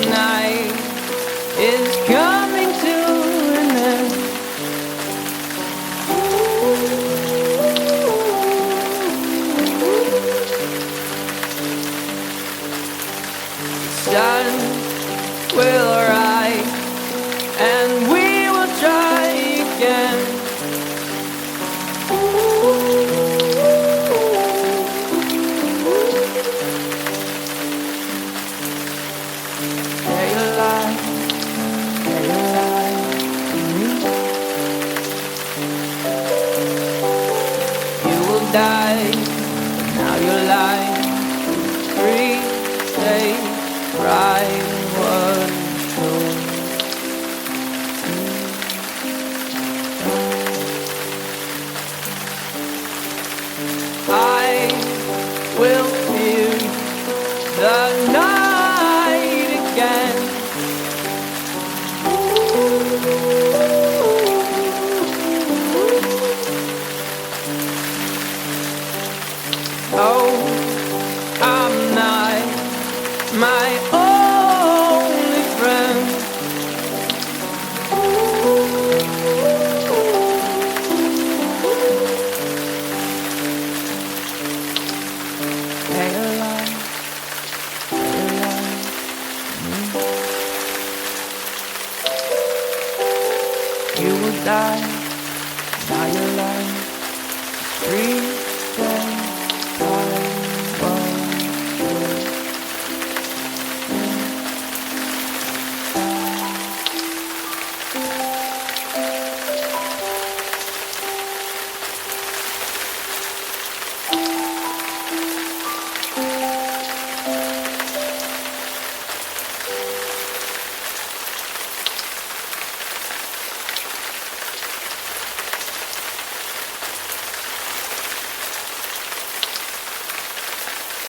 night is coming to an end. The sun will rise and we will try again. Stay alive, stay alive to me. You will die, but now your life is free. Say right what you I will fear the night again. Oh, I'm not my only friend. Stay alive, stay alive. You will die, now your life is free.